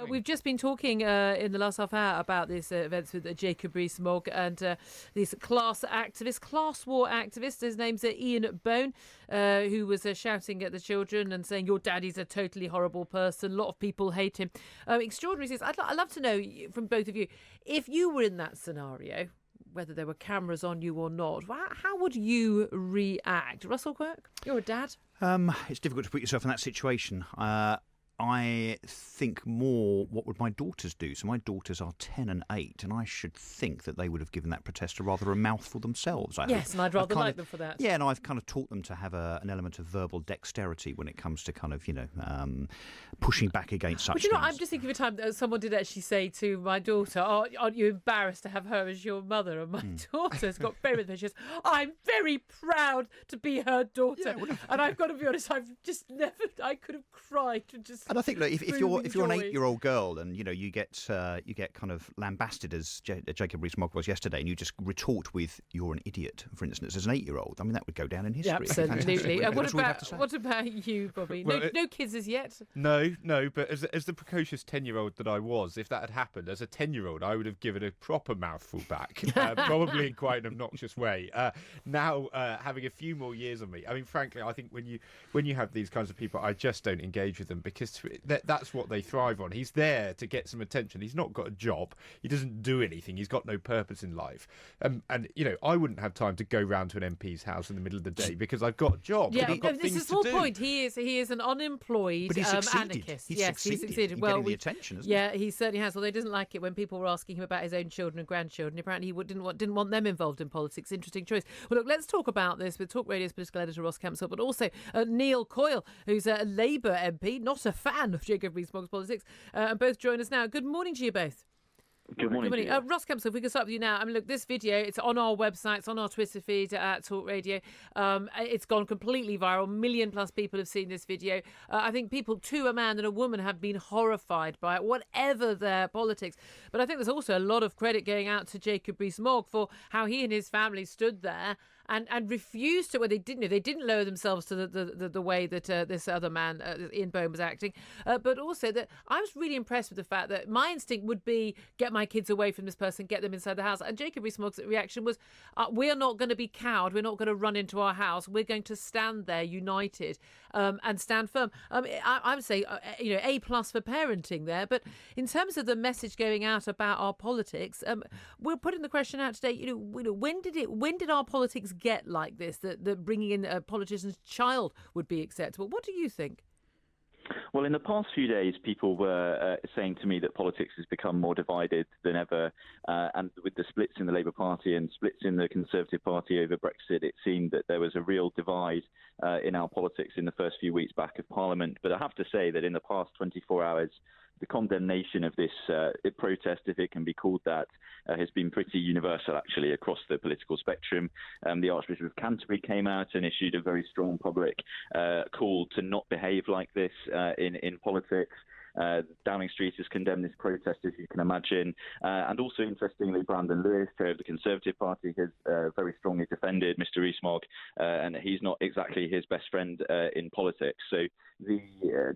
We've just been talking in the last half hour about these events with Jacob Rees-Mogg and this class war activist. His name's Ian Bone, who was shouting at the children and saying, your daddy's a totally horrible person. A lot of people hate him. Extraordinary. I'd love to know from both of you, if you were in that scenario, whether there were cameras on you or not, how would you react? Russell Quirk, you're a dad. It's difficult to put yourself in that situation. I think more, what would my daughters do? So my daughters are 10 and 8, and I should think that they would have given that protester rather a mouthful themselves. Yes, and I'd rather like them for that. Yeah, and I've kind of taught them to have an element of verbal dexterity when it comes to kind of, pushing back against such things. I'm just thinking of a time that someone did actually say to my daughter, aren't you embarrassed to have her as your mother? And my daughter's got very much, she says, I'm very proud to be her daughter. Yeah, and I've got to be honest, I could have cried and just... And I think, look, if you're an 8-year-old girl and you get kind of lambasted as Jacob Rees-Mogg was yesterday, and you just retort with "you're an idiot," for instance, as an 8-year-old, I mean that would go down in history. Yeah, absolutely. What about you, Bobby? Well, no kids as yet. No. But as the precocious 10-year-old that I was, if that had happened as a 10-year-old, I would have given a proper mouthful back, probably in quite an obnoxious way. Now, having a few more years on me, I mean, frankly, I think when you have these kinds of people, I just don't engage with them because that's what they thrive on. He's there to get some attention. He's not got a job. He doesn't do anything. He's got no purpose in life. And I wouldn't have time to go round to an MP's house in the middle of the day because I've got a job. Yeah, this is the whole point. He is an unemployed anarchist. He succeeded. Well, the attention, isn't he? He certainly has. Although he doesn't like it when people were asking him about his own children and grandchildren. Apparently, he didn't want them involved in politics. Interesting choice. Well, look, let's talk about this with talkRADIO's political editor Ross Kempsell, but also Neil Coyle, who's a Labour MP, not a fan of Jacob Rees-Mogg's politics, and both join us now. Good morning to you both. Good morning. Ross Kempsell, if we can start with you now. I mean, look, this video, it's on our website, it's on our Twitter feed at talkRADIO. It's gone completely viral. 1 million plus people have seen this video. I think people, too, a man and a woman, have been horrified by it, whatever their politics. But I think there's also a lot of credit going out to Jacob Rees-Mogg for how he and his family stood there and refused to, they didn't lower themselves to the way that this other man, Ian Bone, was acting. But also that I was really impressed with the fact that my instinct would be, get my kids away from this person, get them inside the house. And Jacob Rees-Mogg's reaction was, we're not going to be cowed. We're not going to run into our house. We're going to stand there united and stand firm. I would say, A+ for parenting there. But in terms of the message going out about our politics, we're putting the question out today, when did our politics get like this, that bringing in a politician's child would be acceptable? What do you think? Well, in the past few days, people were saying to me that politics has become more divided than ever. And with the splits in the Labour Party and splits in the Conservative Party over Brexit, it seemed that there was a real divide in our politics in the first few weeks back of Parliament. But I have to say that in the past 24 hours, the condemnation of this protest, if it can be called that, has been pretty universal, actually, across the political spectrum. The Archbishop of Canterbury came out and issued a very strong public call to not behave like this in politics. Downing Street has condemned this protest, as you can imagine. And also, interestingly, Brandon Lewis, chair of the Conservative Party, has very strongly defended Mr Rees-Mogg, and he's not exactly his best friend in politics. So the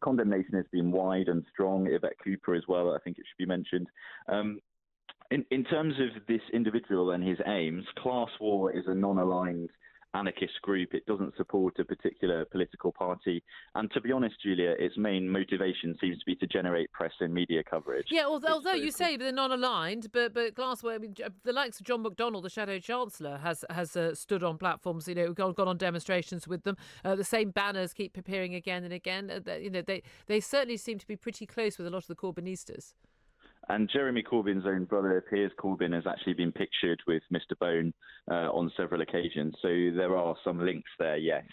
condemnation has been wide and strong. Yvette Cooper as well, I think it should be mentioned. In terms of this individual and his aims, Class War is a non-aligned anarchist group. It doesn't support a particular political party. And to be honest, Julia, its main motivation seems to be to generate press and media coverage. Yeah, although you say they're non-aligned, but Class War, the likes of John McDonnell, the Shadow Chancellor, has stood on platforms, gone on demonstrations with them. The same banners keep appearing again and again. They certainly seem to be pretty close with a lot of the Corbynistas. And Jeremy Corbyn's own brother, Piers Corbyn, has actually been pictured with Mr Bone on several occasions. So there are some links there, yes.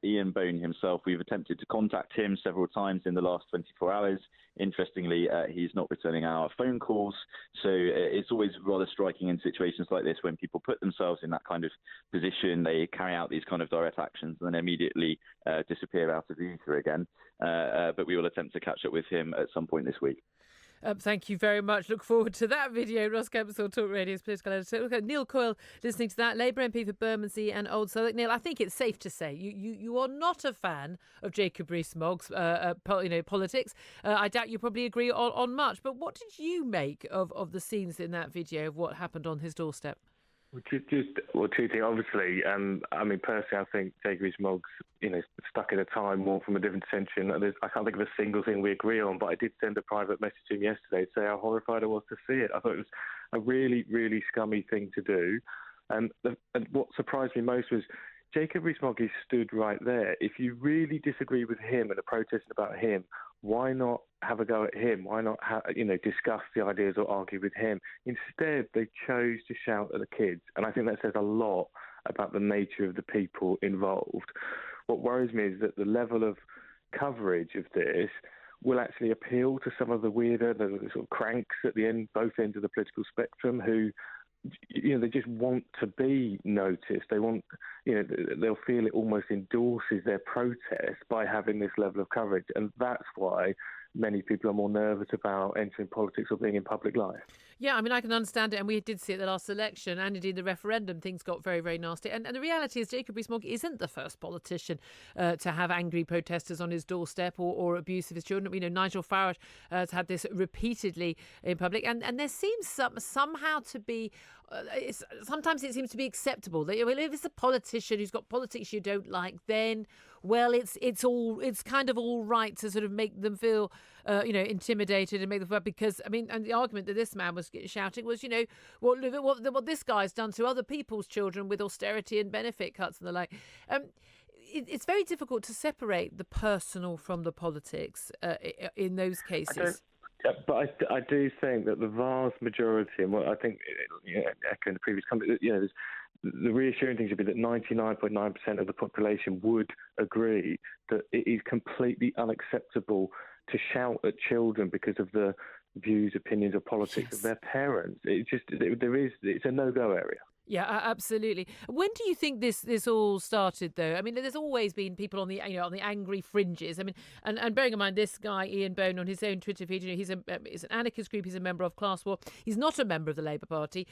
Ian Bone himself, we've attempted to contact him several times in the last 24 hours. Interestingly, he's not returning our phone calls. So it's always rather striking in situations like this when people put themselves in that kind of position. They carry out these kind of direct actions and then immediately disappear out of the ether again. But we will attempt to catch up with him at some point this week. Thank you very much. Look forward to that video. Ross Kempsell, Talk Radio's political editor. Look at Neil Coyle listening to that. Labour MP for Bermondsey and Old Southwark. Neil, I think it's safe to say you are not a fan of Jacob Rees-Mogg's politics. I doubt you probably agree on much. But what did you make of the scenes in that video of what happened on his doorstep? Two things. Obviously, personally, I think Jacob Rees-Mogg's, stuck in a time more from a different century. I can't think of a single thing we agree on, but I did send a private message to him yesterday to say how horrified I was to see it. I thought it was a really, really scummy thing to do. And what surprised me most was Jacob Rees-Mogg is stood right there. If you really disagree with him and are protesting about him, why not have a go at him? Why not, discuss the ideas or argue with him? Instead, they chose to shout at the kids. And I think that says a lot about the nature of the people involved. What worries me is that the level of coverage of this will actually appeal to some of the weirder, the sort of cranks at the end, both ends of the political spectrum who, they just want to be noticed. They want, they'll feel it almost endorses their protest by having this level of coverage. And that's why many people are more nervous about entering politics or being in public life. Yeah, I can understand it. And we did see at the last election and indeed the referendum, things got very, very nasty. And the reality is Jacob Rees-Mogg isn't the first politician to have angry protesters on his doorstep or abuse of his children. We know Nigel Farage has had this repeatedly in public. And there seems somehow to be, sometimes it seems to be acceptable that if it's a politician who's got politics you don't like, then, well, it's kind of all right to sort of make them feel, intimidated and make them feel, because, and the argument that this man was shouting was, what this guy's done to other people's children with austerity and benefit cuts and the like. It's very difficult to separate the personal from the politics in those cases. But I do think that the vast majority, and what I think, echoing the previous comment, the reassuring thing should be that 99.9% of the population would agree that it is completely unacceptable to shout at children because of the views, opinions, or politics of their parents. It's a no-go area. Yeah, absolutely. When do you think this all started, though? There's always been people on the on the angry fringes. And bearing in mind this guy Ian Bone on his own Twitter feed, he's an anarchist group. He's a member of Class War. He's not a member of the Labour Party.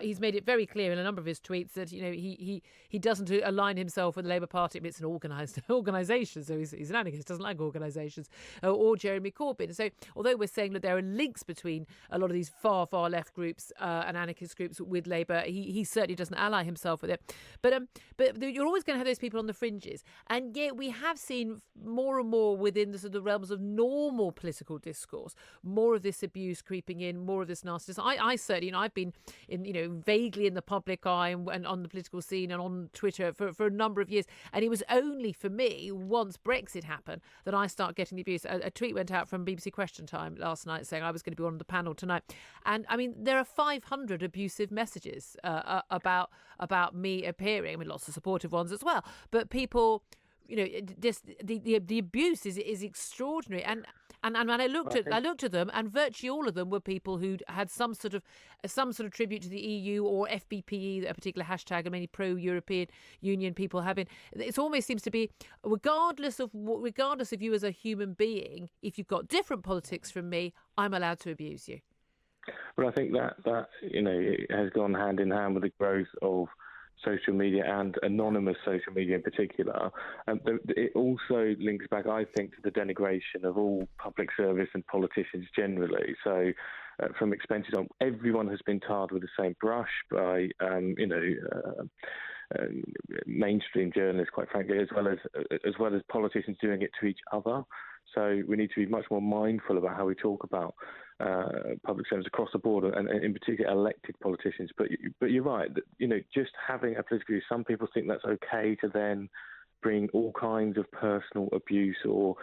He's made it very clear in a number of his tweets that he doesn't align himself with the Labour Party. It's an organised organisation, so he's an anarchist. Doesn't like organisations or Jeremy Corbyn. So although we're saying that there are links between a lot of these far left groups and anarchist groups with Labour, he certainly doesn't ally himself with it. But you're always going to have those people on the fringes. And yet we have seen more and more within the sort of realms of normal political discourse, more of this abuse creeping in, more of this nastiness. I certainly, I've been vaguely in the public eye and on the political scene and on Twitter for a number of years. And it was only for me, once Brexit happened, that I start getting the abuse. A tweet went out from BBC Question Time last night saying I was going to be on the panel tonight. And there are 500 abusive messages about me appearing. Lots of supportive ones as well. But people, just the abuse is extraordinary. And I looked at them, and virtually all of them were people who had some sort of tribute to the EU or FBPE, a particular hashtag, and many pro-European Union people having. It almost seems to be, regardless of you as a human being, if you've got different politics from me, I'm allowed to abuse you. Well, I think that it has gone hand in hand with the growth of social media and anonymous social media in particular. It also links back, I think, to the denigration of all public service and politicians generally. So from expenses on, everyone has been tarred with the same brush by, mainstream journalists, quite frankly, as well as politicians doing it to each other. So we need to be much more mindful about how we talk about public servants across the board, and in particular elected politicians. But you're right, that, just having a political view, some people think that's okay to then bring all kinds of personal abuse or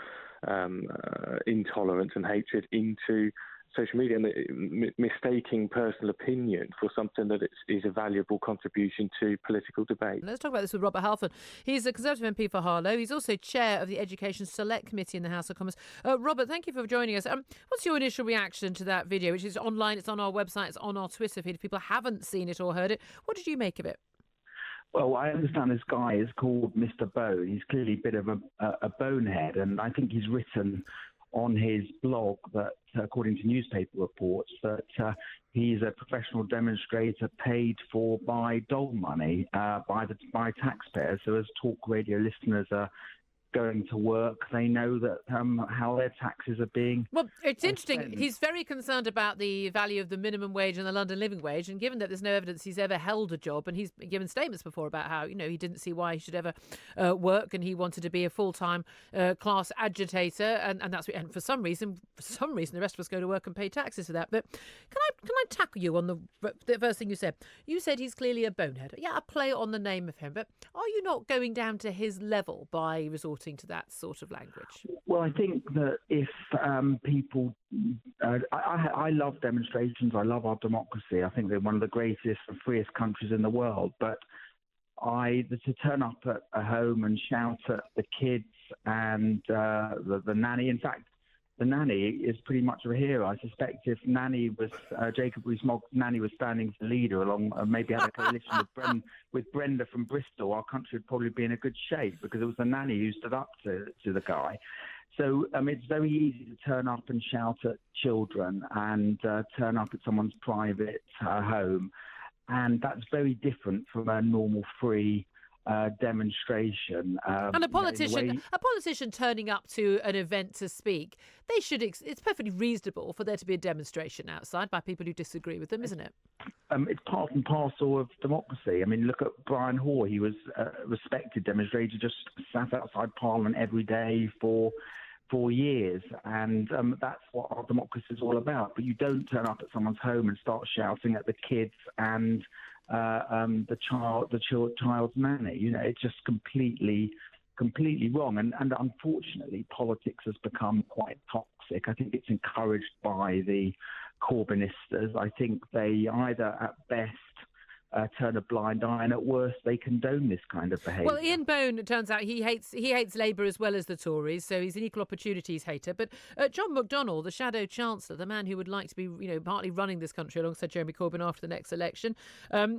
intolerance and hatred into social media, and mistaking personal opinion for something that is a valuable contribution to political debate. Let's talk about this with Robert Halfdon. He's a Conservative MP for Harlow. He's also chair of the Education Select Committee in the House of Commons. Robert, thank you for joining us. What's your initial reaction to that video, which is online, it's on our website, it's on our Twitter feed. If people haven't seen it or heard it, what did you make of it? Well, I understand this guy is called Mr. Bone. He's clearly a bit of a bonehead, and I think he's written on his blog that, according to newspaper reports, that he's a professional demonstrator paid for by dole money by taxpayers. So as talk radio listeners are going to work, they know that how their taxes are being. Well, it's interesting. spent. He's very concerned about the value of the minimum wage and the London living wage, and given that there's no evidence he's ever held a job, and he's given statements before about how he didn't see why he should ever work, and he wanted to be a full-time class agitator, and that's and for some reason the rest of us go to work and pay taxes for that. But can I tackle you on the first thing you said? You said he's clearly a bonehead. Yeah, I play on the name of him, but are you not going down to his level by resorting to that sort of language? Well, I think that if people, I love demonstrations. I love our democracy. I think they're one of the greatest and freest countries in the world. But to turn up at a home and shout at the kids and the nanny. In fact, the nanny is pretty much a hero. I suspect if nanny was Jacob Rees-Mogg's nanny was standing as the leader along, maybe had a coalition with Brenda from Bristol, our country would probably be in a good shape, because it was the nanny who stood up to the guy. So it's very easy to turn up and shout at children and turn up at someone's private home, and that's very different from a normal free demonstration. And a politician turning up to an event to speak, it's perfectly reasonable for there to be a demonstration outside by people who disagree with them, isn't it? It's part and parcel of democracy. I mean, look at Brian Hoare. He was a respected demonstrator, just sat outside Parliament every day for 4 years, and that's what our democracy is all about. But you don't turn up at someone's home and start shouting at the kids and the child's nanny. It's just completely wrong. And unfortunately, politics has become quite toxic. I think it's encouraged by the Corbynistas. I think they either at best turn a blind eye, and at worst they condone this kind of behaviour. Well, Ian Bone, it turns out he hates Labour as well as the Tories, so he's an equal opportunities hater. But John McDonnell, the shadow chancellor, the man who would like to be partly running this country alongside Jeremy Corbyn after the next election,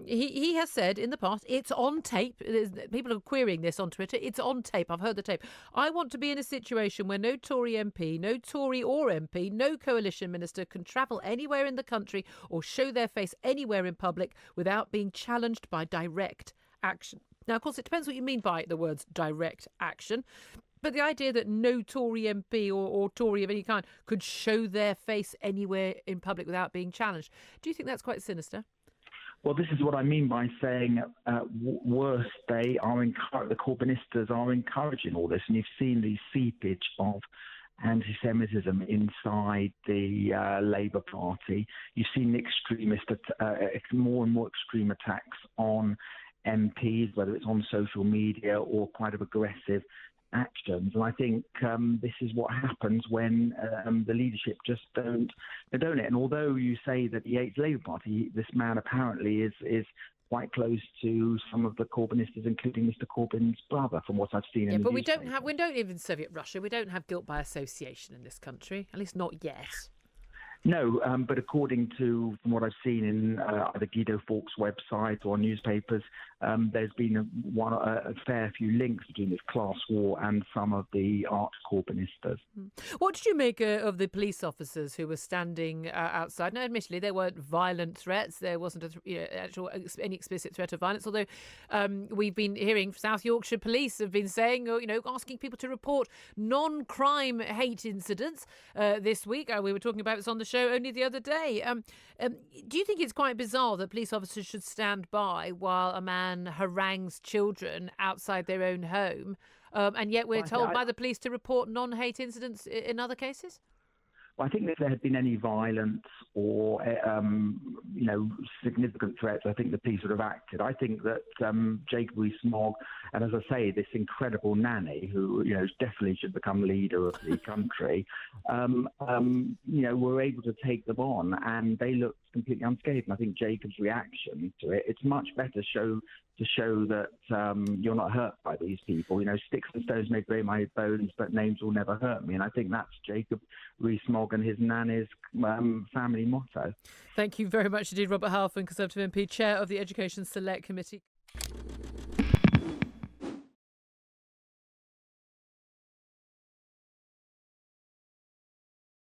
he has said in the past, it's on tape. People are querying this on Twitter. It's on tape. I've heard the tape. I want to be in a situation where no Tory MP, no Tory or MP, no coalition minister can travel anywhere in the country or show their face anywhere in public without being challenged by direct action. Now, of course, it depends what you mean by the words direct action. But the idea that no Tory MP or Tory of any kind could show their face anywhere in public without being challenged, do you think that's quite sinister? Well, this is what I mean by saying worse, the Corbynistas are encouraging all this. And you've seen the seepage of anti-Semitism inside the Labour Party. You've seen more and more extreme attacks on MPs, whether it's on social media or quite aggressive actions. And I think this is what happens when the leadership just don't condone it. And although you say that he hates the Labour Party, this man apparently is quite close to some of the Corbynistas, including Mr. Corbyn's brother, from what I've seen. Yeah, but we don't even Soviet Russia. We don't have guilt by association in this country, at least not yet. No, but according to from what I've seen in either Guido Fawkes' website or newspapers, there's been a fair few links between this class war and some of the arch Corbynistas. What did you make of the police officers who were standing outside? Now, admittedly, there weren't violent threats. There wasn't any explicit threat of violence. Although we've been hearing South Yorkshire police have been saying, asking people to report non-crime hate incidents this week. We were talking about this on the show only the other day. Do you think it's quite bizarre that police officers should stand by while a man harangues children outside their own home, and yet we're told by the police to report non-hate incidents in other cases? Well, I think if there had been any violence or, significant threats, I think the police would have acted. I think that Jacob Rees-Mogg, and as I say, this incredible nanny who, definitely should become leader of the country, were able to take them on, and they looked completely unscathed. And I think Jacob's reaction to it, it's much better to show that you're not hurt by these people. Sticks and stones may break my bones, but names will never hurt me. And I think that's Jacob Rees-Mogg and his nanny's family motto. Thank you very much indeed, Robert Halfdon, Conservative MP, Chair of the Education Select Committee.